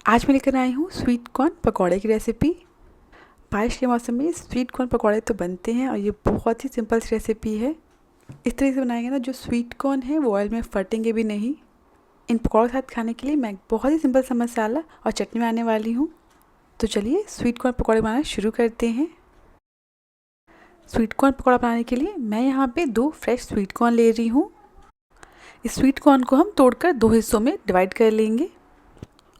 आज मैं लेकर आई हूँ स्वीट कॉर्न पकौड़े की रेसिपी। बारिश के मौसम में स्वीट कॉर्न पकौड़े तो बनते हैं और ये बहुत ही सिंपल सी रेसिपी है। इस तरीके से बनाएंगे ना, जो स्वीट कॉर्न है वो ऑयल में फटेंगे भी नहीं। इन पकौड़ों के साथ खाने के लिए मैं बहुत ही सिंपल सा मसाला और चटनी बनाने वाली हूँ। तो चलिए स्वीट कॉर्न पकौड़े बनाना शुरू करते हैं। स्वीट कॉर्न पकौड़ा बनाने के लिए मैं यहाँ पे 2 फ्रेश स्वीट कॉर्न ले रही हूँ। इस स्वीट कॉर्न को हम तोड़कर 2 हिस्सों में डिवाइड कर लेंगे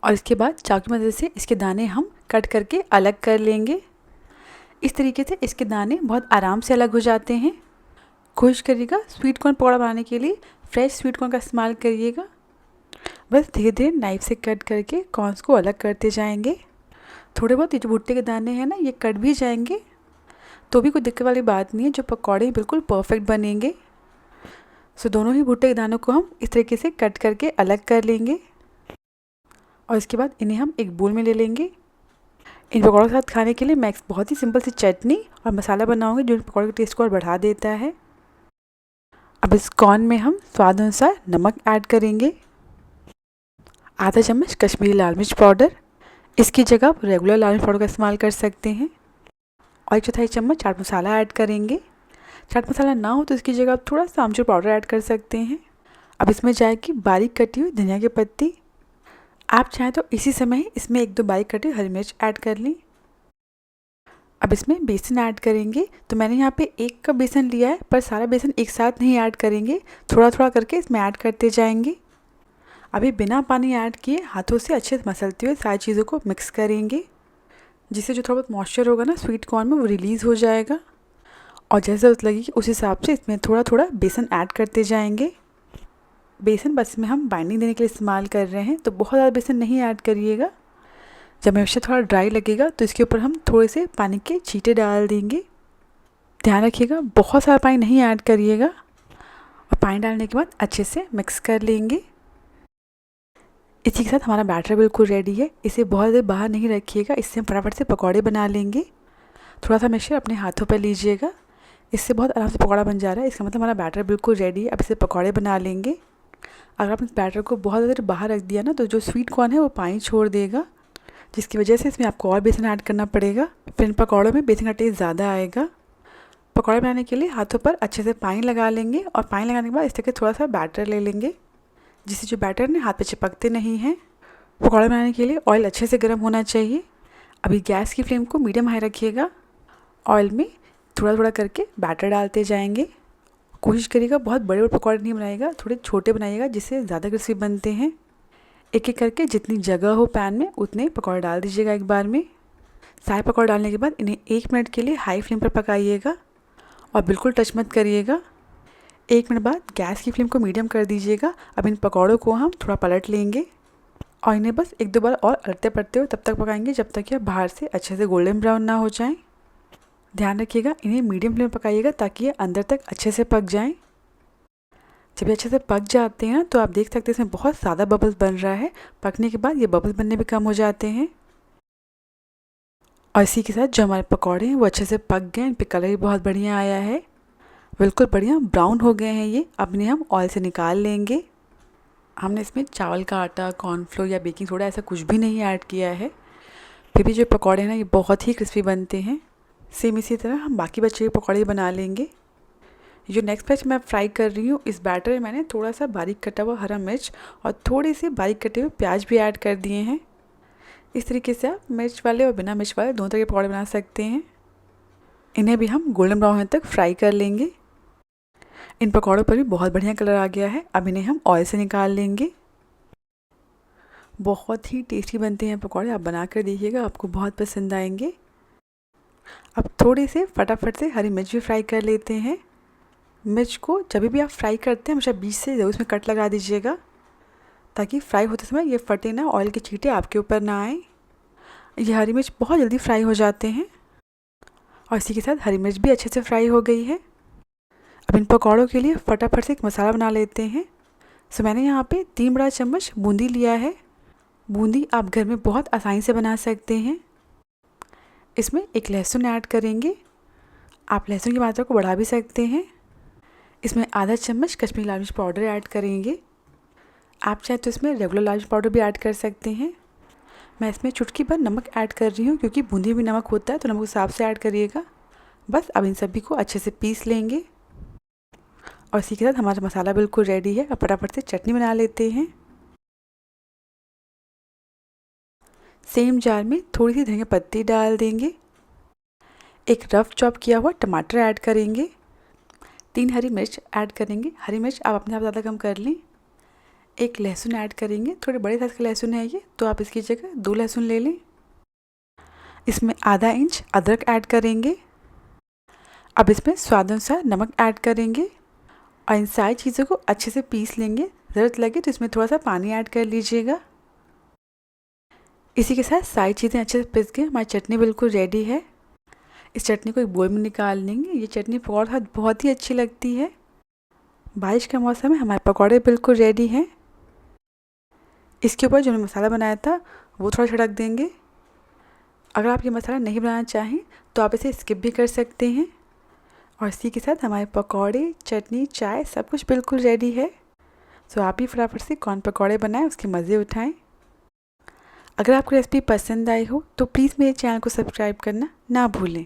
और इसके बाद चाकू की मदद से इसके दाने हम कट करके अलग कर लेंगे। इस तरीके से इसके दाने बहुत आराम से अलग हो जाते हैं। कोशिश करिएगा स्वीट कॉर्न पकौड़ा बनाने के लिए फ्रेश स्वीट कॉर्न का इस्तेमाल करिएगा। बस धीरे धीरे नाइफ से कट करके कॉर्नस को अलग करते जाएंगे। थोड़े बहुत ये जो भुट्टे के दाने हैं ना, ये कट भी जाएंगे तो भी कोई दिक्कत वाली बात नहीं है। जो पकौड़े बिल्कुल परफेक्ट बनेंगे। सो दोनों ही भुट्टे के दानों को हम इस तरीके से कट करके अलग कर लेंगे और इसके बाद इन्हें हम एक बोल में ले लेंगे। इन पकौड़ों के साथ खाने के लिए मैं बहुत ही सिंपल सी चटनी और मसाला बनाऊंगी जो इन पकौड़े के टेस्ट को और बढ़ा देता है। अब इस कॉर्न में हम स्वाद अनुसार नमक ऐड करेंगे, आधा चम्मच कश्मीरी लाल मिर्च पाउडर, इसकी जगह आप रेगुलर लाल मिर्च पाउडर का इस्तेमाल कर सकते हैं, और 1/4 चम्मच चाट मसाला ऐड करेंगे। चाट मसाला ना हो तो इसकी जगह आप थोड़ा सा आमचूर पाउडर ऐड कर सकते हैं। अब इसमें जाएगी बारीक कटी हुई धनिया की पत्ती। आप चाहें तो इसी समय ही इसमें 1-2 बारीक कटी हरी मिर्च ऐड कर ली। अब इसमें बेसन ऐड करेंगे। तो मैंने यहाँ पे 1 कप बेसन लिया है, पर सारा बेसन एक साथ नहीं ऐड करेंगे, थोड़ा थोड़ा करके इसमें ऐड करते जाएंगे। अभी बिना पानी ऐड किए हाथों से अच्छे से मसलते हुए सारी चीज़ों को मिक्स करेंगे, जिससे जो थोड़ा बहुत मॉइस्चर होगा ना स्वीट कॉर्न में वो रिलीज़ हो जाएगा। और जैसे ज़रूरत लगेगी उस हिसाब से इसमें थोड़ा थोड़ा बेसन ऐड करते जाएंगे। बेसन बस में हम बाइंडिंग देने के लिए इस्तेमाल कर रहे हैं, तो बहुत ज़्यादा बेसन नहीं ऐड करिएगा। जब मिक्सचर थोड़ा ड्राई लगेगा तो इसके ऊपर हम थोड़े से पानी के छींटे डाल देंगे। ध्यान रखिएगा बहुत सारा पानी नहीं ऐड करिएगा। और पानी डालने के बाद अच्छे से मिक्स कर लेंगे। इसी के साथ हमारा बैटर बिल्कुल रेडी है। इसे बहुत देर बाहर नहीं रखिएगा, इससे हम फटाफट से पकौड़े बना लेंगे। थोड़ा सा मिक्सचर अपने हाथों पर लीजिएगा, इससे बहुत आराम से पकौड़ा बन जा रहा है। इसका मतलब हमारा बैटर बिल्कुल रेडी है। अब इसे पकौड़े बना लेंगे। अगर आपने इस बैटर को बहुत देर बाहर रख दिया ना, तो जो स्वीट कॉर्न है वो पानी छोड़ देगा, जिसकी वजह से इसमें आपको और बेसन ऐड करना पड़ेगा। फिर इन पकौड़ों में बेसन का टेस्ट ज़्यादा आएगा। पकौड़े बनाने के लिए हाथों पर अच्छे से पानी लगा लेंगे और पानी लगाने के बाद इस तरह थोड़ा सा बैटर ले लेंगे, जिससे जो बैटर ने हाथ पे चिपकते नहीं हैं। पकौड़े बनाने के लिए ऑयल अच्छे से गर्म होना चाहिए। अभी गैस की फ्लेम को मीडियम हाई रखिएगा। ऑयल में थोड़ा थोड़ा करके बैटर डालते जाएंगे। कोशिश करिएगा बहुत बड़े बड़े पकौड़े नहीं बनाइएगा, थोड़े छोटे बनाइएगा, जिससे ज़्यादा क्रिस्पी बनते हैं। एक एक करके जितनी जगह हो पैन में उतने पकौड़े डाल दीजिएगा एक बार में। सारे पकौड़े डालने के बाद इन्हें 1 मिनट के लिए हाई फ्लेम पर पकाइएगा और बिल्कुल टच मत करिएगा। 1 मिनट बाद गैस की फ्लेम को मीडियम कर दीजिएगा। अब इन पकौड़ों को हम थोड़ा पलट लेंगे और इन्हें बस 1-2 बार और अलटते पलटते हुए तब तक पकाएंगे जब तक यह बाहर से अच्छे से गोल्डन ब्राउन ना हो जाए। ध्यान रखिएगा इन्हें मीडियम फ्लेम पर पकाइएगा ताकि ये अंदर तक अच्छे से पक जाएं। जब ये अच्छे से पक जाते हैं तो आप देख सकते हैं इसमें बहुत ज़्यादा बबल्स बन रहा है। पकने के बाद ये बबल्स बनने भी कम हो जाते हैं। और इसी के साथ जो हमारे पकौड़े हैं वो अच्छे से पक गए। इन पर कलर भी बहुत बढ़िया आया है, बिल्कुल बढ़िया ब्राउन हो गए हैं ये। अब इन्हें हम ऑयल से निकाल लेंगे। हमने इसमें चावल का आटा, कॉर्नफ्लोर या बेकिंग सोडा ऐसा कुछ भी नहीं ऐड किया है, फिर भी जो पकौड़े हैं ना ये बहुत ही क्रिस्पी बनते हैं। सेम इसी तरह हम बाकी बचे हुए पकौड़े बना लेंगे। जो नेक्स्ट बैच मैं फ्राई कर रही हूँ, इस बैटर में मैंने थोड़ा सा बारीक कटा हुआ हरा मिर्च और थोड़े से बारीक कटे हुए प्याज भी ऐड कर दिए हैं। इस तरीके से आप मिर्च वाले और बिना मिर्च वाले दोनों तरह के पकौड़े बना सकते हैं। इन्हें भी हम गोल्डन ब्राउन होने तक फ्राई कर लेंगे। इन पकौड़ों पर भी बहुत बढ़िया कलर आ गया है। अब इन्हें हम ऑयल से निकाल लेंगे। बहुत ही टेस्टी बनते हैं पकौड़े, आप बना कर देखिएगा, आपको बहुत पसंद आएंगे। अब थोड़े से फटाफट से हरी मिर्च भी फ्राई कर लेते हैं। मिर्च को जब भी आप फ्राई करते हैं हमेशा बीच से ज़रूर इसमें कट लगा दीजिएगा, ताकि फ्राई होते समय ये फटे ना, ऑयल के छींटे आपके ऊपर ना आए। ये हरी मिर्च बहुत जल्दी फ्राई हो जाते हैं और इसी के साथ हरी मिर्च भी अच्छे से फ्राई हो गई है। अब इन पकौड़ों के लिए फटाफट से एक मसाला बना लेते हैं। सो मैंने यहाँ पे 3 बड़ा चम्मच बूंदी लिया है। बूंदी आप घर में बहुत आसानी से बना सकते हैं। इसमें एक लहसुन ऐड करेंगे, आप लहसुन की मात्रा को बढ़ा भी सकते हैं। इसमें आधा चम्मच कश्मीरी लाल मिर्च पाउडर ऐड करेंगे। आप चाहे तो इसमें रेगुलर लाल मिर्च पाउडर भी ऐड कर सकते हैं। मैं इसमें चुटकी भर नमक ऐड कर रही हूँ, क्योंकि बूंदी भी नमक होता है तो नमक हिसाब से ऐड करिएगा। बस अब इन सभी को अच्छे से पीस लेंगे और इसी के साथ हमारा मसाला बिल्कुल रेडी है। अब फटाफट से चटनी बना लेते हैं। सेम जार में थोड़ी सी धनिया पत्ती डाल देंगे, एक रफ चॉप किया हुआ टमाटर ऐड करेंगे, 3 हरी मिर्च ऐड करेंगे। हरी मिर्च आप अपने आप ज़्यादा कम कर लें। एक लहसुन ऐड करेंगे, थोड़े बड़े साइज़ का लहसुन है ये, तो आप इसकी जगह 2 लहसुन ले लें। इसमें आधा इंच अदरक ऐड करेंगे। अब इसमें स्वाद अनुसार नमक ऐड करेंगे और इन सारी चीज़ों को अच्छे से पीस लेंगे। ज़रूरत लगे तो इसमें थोड़ा सा पानी ऐड कर लीजिएगा। इसी के साथ सारी चीज़ें अच्छे से पिस गई, हमारी चटनी बिल्कुल रेडी है। इस चटनी को एक बोल में निकाल लेंगे। ये चटनी पकौड़े के साथ बहुत ही अच्छी लगती है। बारिश का मौसम है, हमारे पकौड़े बिल्कुल रेडी हैं। इसके ऊपर जो हमने मसाला बनाया था वो थोड़ा छिड़क देंगे। अगर आप ये मसाला नहीं बनाना चाहें तो आप इसे स्किप भी कर सकते हैं। और इसी के साथ हमारे पकौड़े, चटनी, चाय सब कुछ बिल्कुल रेडी है। सो आप भी फटाफट से कॉर्न पकौड़े बनाएं, उसके मज़े उठाएं। अगर आपको रेसिपी पसंद आई हो तो प्लीज़ मेरे चैनल को सब्सक्राइब करना ना भूलें।